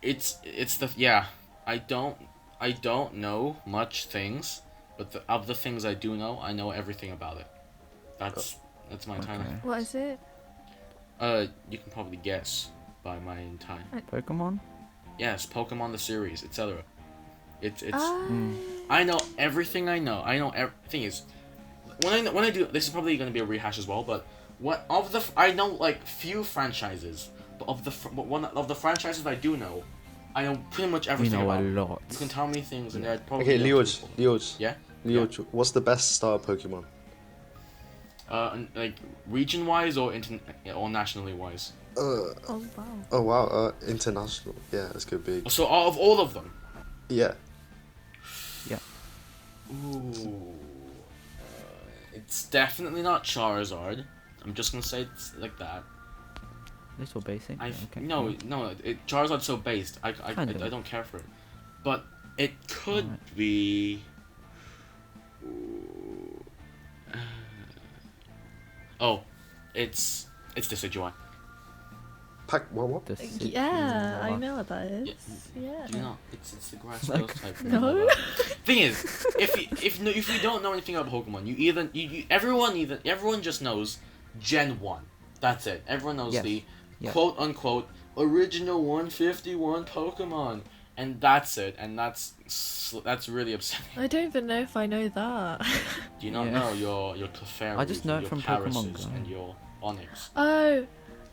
It's the I don't know much things, but of the things I do know, I know everything about it. That's my entire. Okay. what is it? You can probably guess by my time. Pokemon. Yes, Pokemon the series, etc. It's Mm. I know everything I know. Thing is, when I do this is probably going to be a rehash as well. But I know like few franchises, but one of the franchises I do know, I know pretty much We everything know a about. lot. You can tell me things, and I'd probably Okay, know Leorge. people. Leorge. Yeah. Leorge, what's the best star Pokemon? Like region wise or or nationally wise. Oh wow. Oh wow, international. Yeah, let's go big. So of all of them. Yeah. Ooh. It's definitely not Charizard. I'm just gonna say it's like that. Little basic. I yeah, okay. no, Charizard's so based. I Kind of. don't care for it, but it could Alright. be. Ooh. Oh, it's Decidueye. What? The Yeah, I Decidueye. know what that is. Yeah. Do you know? It's the grass Like- ghost type. No. Thing is, if you don't know anything about Pokemon, everyone just knows Gen 1. That's it. Everyone knows Yes. the Yeah. quote unquote original 151 Pokemon, and that's it. And that's really upsetting. I don't even know if I know that. Do you not Yeah. know your Clefairy? I just know it your from Pokemon Parises Go. and your Onix? Oh,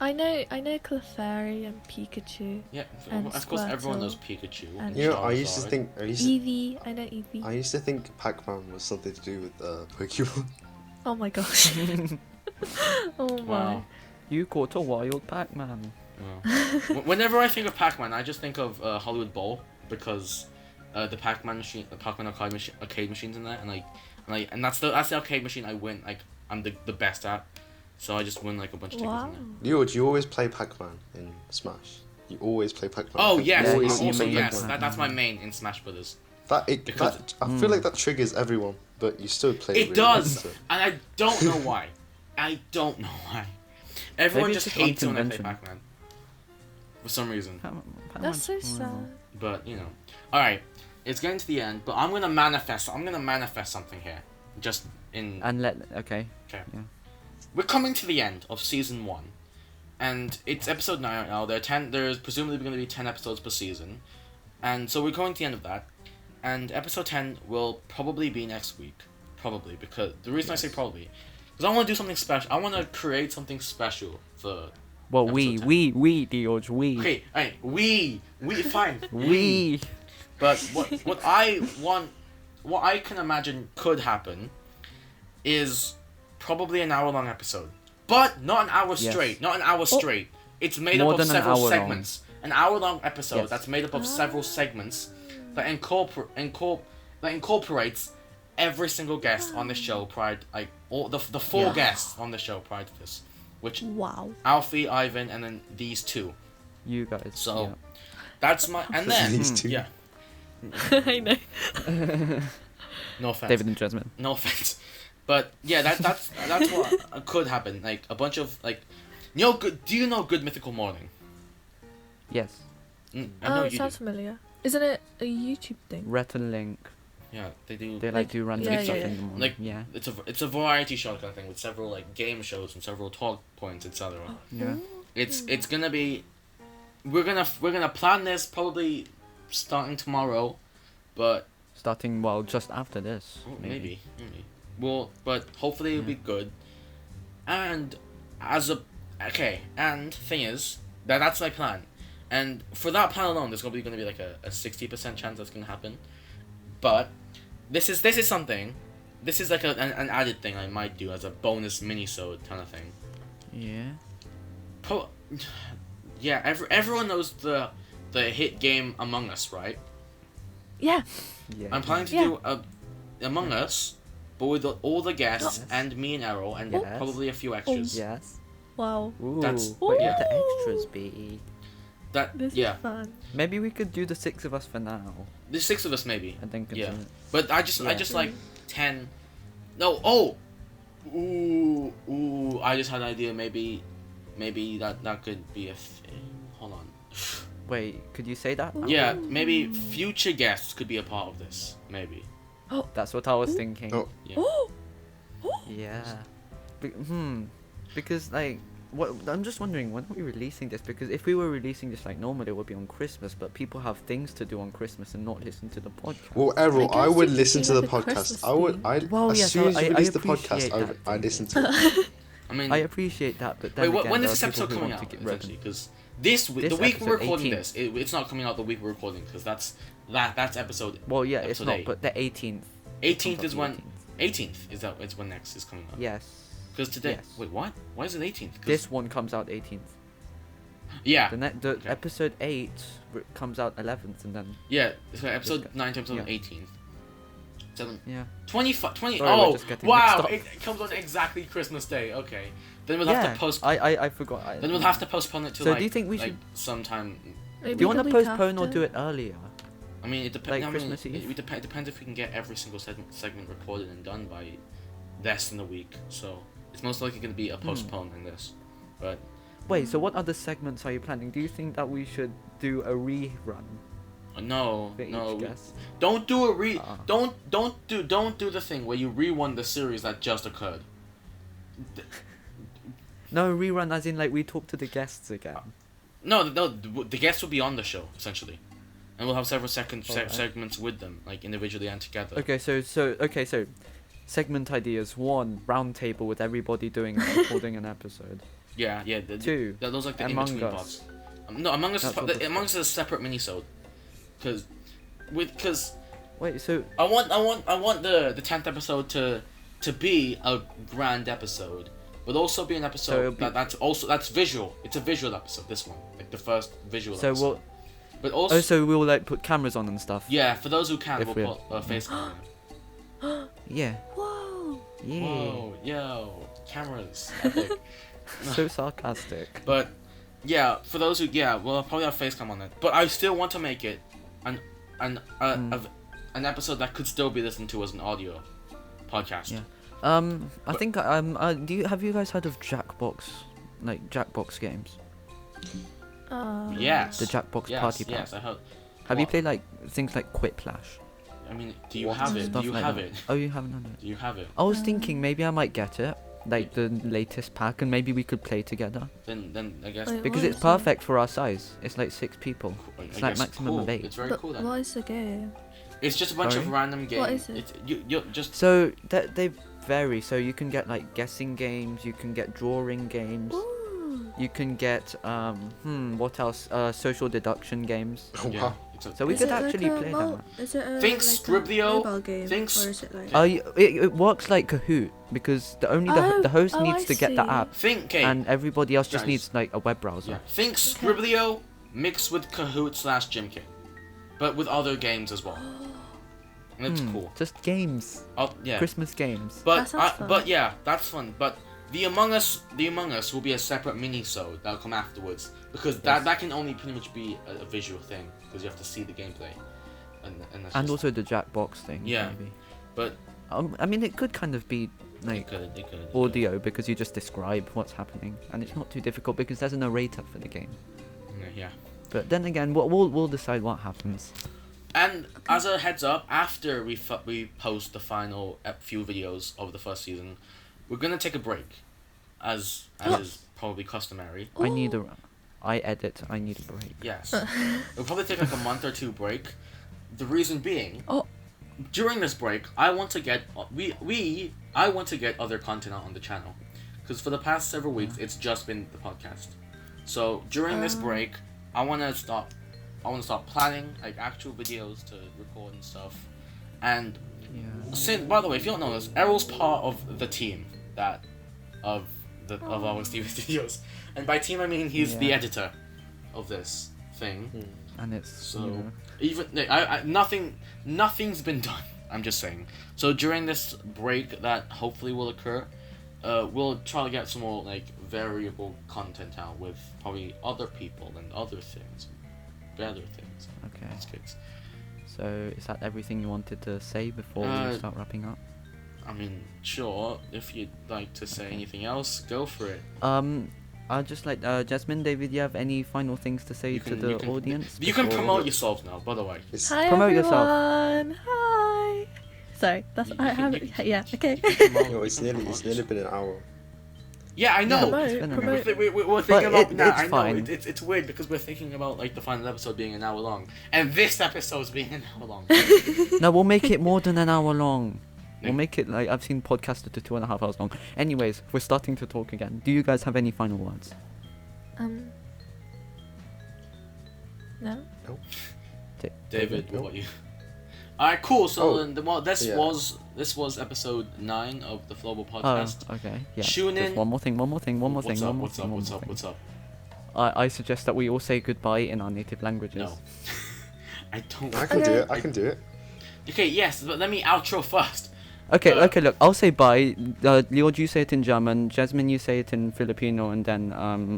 I know Clefairy and Pikachu. Yeah, And of course everyone Squirtle knows Pikachu. and And You know, I used to Charizard. think Eevee, I know Eevee. I used to think Pac-Man was something to do with Pokemon. Oh my gosh. Oh my. Wow. You caught a wild Pac-Man. Whenever I think of Pac-Man, I just think of Hollywood Bowl because the Pac-Man arcade machines in there, and that's the arcade machine I win. Like I'm the best at, so I just win like a bunch of tickets Wow. in there. Leorge, you always play Pac-Man in Smash. You always play Pac-Man. Oh yes, Yeah, Always you also mean yes, Pac-Man. that's my main in Smash Brothers. That I feel like that triggers everyone, but you still play. It really does, well, so- and I don't know why. Everyone Maybe just it's hates it when I play unconventional. Pac-Man. For some reason. Pac-Man. That's so sad. But you know, all right, it's getting to the end. But I'm gonna manifest something here. Just in. And okay. We're coming to the end of season 1, and it's episode 9 right now. There's presumably going to be 10 episodes per season, and so we're coming to the end of that. And episode 10 will probably be next week, probably because the reason I say probably, because I want to do something special. I want to create something special for. Well, Episode we 10. Leorge, we. Okay, alright, we fine. We. But what I can imagine could happen is probably an hour-long episode. But not an hour Yes. straight. Not an hour straight. It's made More up of than an several hour long. segments. An hour-long episode Yes. that's made up of several segments that incorporates every single guest on the show prior, like all the four Yeah. guests on the show prior to this, which Wow. Alfie, Ivan, and then these two. You guys. So that's my and then These two. yeah. I know. No offense. David and Jesmine. No offense, but yeah, that's what could happen. Like a bunch of like, do you know Good Mythical Morning? Yes. I know It you sounds do. familiar. Isn't it a YouTube thing? Rhett and Link. Yeah, they do. They Like, do random yeah, stuff yeah, in yeah. the morning. Like yeah. it's a variety show kind of thing with several like game shows and several talk points, etc. Yeah. It's gonna be. We're gonna plan this probably starting tomorrow, but Starting just after this. maybe. Well, but hopefully it'll be good. And and thing is that's my plan, and for that plan alone, there's probably gonna be like a 60% chance that's gonna happen. But this is something. This is like an added thing I might do as a bonus mini-sode kind of thing. Yeah. Yeah, everyone knows the hit game Among Us, right? Yeah. Yeah. I'm planning to do a Among Us, but with all the guests Yes. and me and Erol and Yes. probably a few extras. Yes. Wow. Ooh. That's- what yeah. would the extras be? That This yeah, is fun. Maybe we could do the 6 of us for now, there's 6 of us maybe. and then Yeah. continue. But I just like 10. No, oh, ooh! I just had an idea. Maybe that could be a thing. Hold on. Wait, could you say that? Yeah, maybe future guests could be a part of this. Maybe. That's what I was thinking. Oh. Yeah. Yeah. Because like, what I'm just wondering, when are we releasing this? Because if we were releasing this like normally, it would be on Christmas, but people have things to do on Christmas and not listen to the podcast. Well, Errol, I I guess would you could listen do to the like a podcast. Christmas I would. theme. Well, As yes, soon as you I release the appreciate podcast, that I thing. listen to it. I mean, I appreciate that, but then wait, again, when there is this are people episode who coming want out? to get Essentially, revenue. because the This week we're episode, recording 18th. this, it's not coming out the week we're recording because that's episode. Well, yeah, it's episode not, 8. but the 18th. 18th is the when 18th. 18th is when next is coming out. Yes. Because today, Yes. wait, what? Why is it 18th? This one comes out 18th. Yeah, The Okay. episode 8 comes out 11th, and then yeah. So episode Just 9 to episode yeah. 18th. 7, yeah. 25, 20. Sorry, we're Oh, just getting wow! mixed up. It comes on exactly Christmas Day. Okay, then we'll Yeah, have to post. I forgot. Then we'll have to postpone it to So like. do you think we like should? sometime? Maybe Do you want the to week postpone or after? do it earlier? I mean, it depends. Like I mean, Christmas Eve? it depends if we can get every single segment recorded and done by less than a week. So it's most likely going to be a postpone in this. But Wait, so what other segments are you planning? Do you think that we should do a rerun no, for no, each guest? don't do a Uh-uh. don't do the thing where you rerun the series that just occurred. No, rerun as in like we talk to the guests again. No, the guests will be on the show essentially, and we'll have several Alright. segments with them, like individually and together. Okay, so segment ideas: 1, round table with everybody recording an episode. Yeah. 2, Those like the Among in-between Us. parts. No, Among Us. That's what the Among Us is a separate mini-sode, because Wait, so I want the 10th episode to be a grand episode, but also be an So episode it'll be- that's visual. It's a visual episode. This one, like the first visual so episode. we'll But also, so we'll like put cameras on and stuff. yeah, for those who can, If we'll we're- put a face cam. Yeah. Whoa. Yeah. Whoa, yo, cameras, epic. So sarcastic. But yeah, for those who we'll probably have face cam on it. But I still want to make it an episode that could still be listened to as an audio podcast. Yeah. I think have you guys heard of Jackbox, like Jackbox games? Yes. The Jackbox yes, Party Pack. Yes, I heard. Have you What? played like things like Quiplash? I mean, do you What? have it? Do Stuff you like have that. it? Oh, you haven't done it. Do you have it? I was thinking maybe I might get it, like the latest pack, and maybe we could play together. Then I guess. Wait, Because what it's is it? perfect for our size. It's like 6 people. I It's like guess maximum cool. of 8. It's very But cool then. what is the game? It's just a bunch of Sorry? random games. What is it? It's, you just So they vary. So you can get like guessing games. You can get drawing games. Ooh. You can get what else? Social deduction games. Oh, yeah. wow. It's a, So we Is could it actually like a play mo- them. Is it a, Think like Scriblio, a mobile game, think or is it like? It works like Kahoot because the host Oh, needs I to get the see. app, think, okay. and everybody else just Guys. needs like a web browser. Yeah. Think Scriblio mixed with Kahoot / Gymkit, but with other games as well. and it's cool. Just games. Oh yeah. Christmas games. But That sounds fun. but yeah, that's fun. But the Among Us will be a separate mini-sode that'll come afterwards because that can only pretty much be a visual thing because you have to see the gameplay. And that's And just, also the Jackbox thing. Yeah. Maybe. but I mean, it could kind of be like they could. audio because you just describe what's happening, and it's not too difficult because there's a narrator for the game. Yeah. But then again, we'll decide what happens. And as a heads up, after we post the final few videos of the first season, we're gonna take a break, as is probably customary. I need a break. Yes, we'll probably take like a month or two break. The reason being, during this break, I want to get other content out on the channel, because for the past several weeks it's just been the podcast. So during this break, I want to stop planning like actual videos to record and stuff. And by the way, if you don't know this, Erol's part of the team of our Steve videos, and by team I mean he's the editor of this thing. And it's So even nothing's been done. I'm just saying. So during this break that hopefully will occur, we'll try to get some more like variable content out with probably other people and other things, better things. Okay. That's good. So is that everything you wanted to say before we start wrapping up? I mean, sure. If you'd like to say anything else, go for it. I'd just like Jesmine, David, you have any final things to say to the audience? You can before- promote yourselves now, by the way. Hi Promote yourself. everyone. Hi. Sorry, that's I have. Yeah. Okay. Yo, it's nearly been an hour. Yeah, I know. Promote, it's been an promote. We're thinking about now. it's I know fine. it's weird because we're thinking about like the final episode being an hour long, and this episode's being an hour long. No, we'll make it more than an hour long. We'll make it like I've seen podcasted to 2.5 hours long. Anyways, we're starting to talk again. Do you guys have any final words? No. David, what about you? Alright, cool. So this was episode 9 of the Flowable podcast. Oh, okay. Yeah. Tune Just in. one more thing. What's up? I suggest that we all say goodbye in our native languages. No. I don't. I can do it. I can do it. Okay, yes, but let me outro first. Okay, look, I'll say bye. Leorge, you say it in German. Jesmine, you say it in Filipino, and then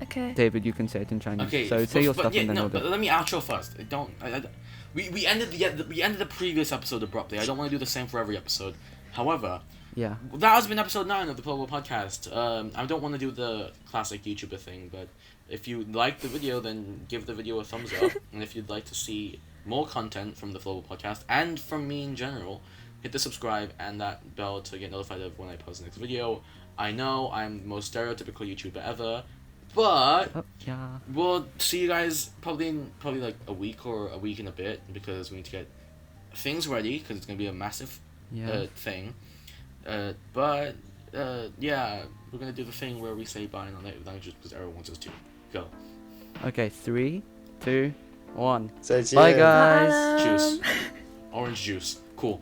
Okay. David, you can say it in Chinese. Okay, So say your stuff yeah, and then no, we'll but do. let me outro first. We ended the previous episode abruptly. I don't want to do the same for every episode. However, Yeah. that has been episode 9 of the Flowable podcast. I don't want to do the classic YouTuber thing, but if you like the video, then give the video a thumbs up. And if you'd like to see more content from the Flowable podcast and from me in general, hit the subscribe and that bell to get notified of when I post the next video. I know I'm the most stereotypical YouTuber ever, but Yeah. we'll see you guys probably like a week or a week and a bit because we need to get things ready because it's gonna be a massive thing. But yeah, we're gonna do the thing where we say bye in our native languages because everyone wants us to. Go. Okay, 3, 2, 1. 再见。Bye, guys. Juice. Orange juice. Cool.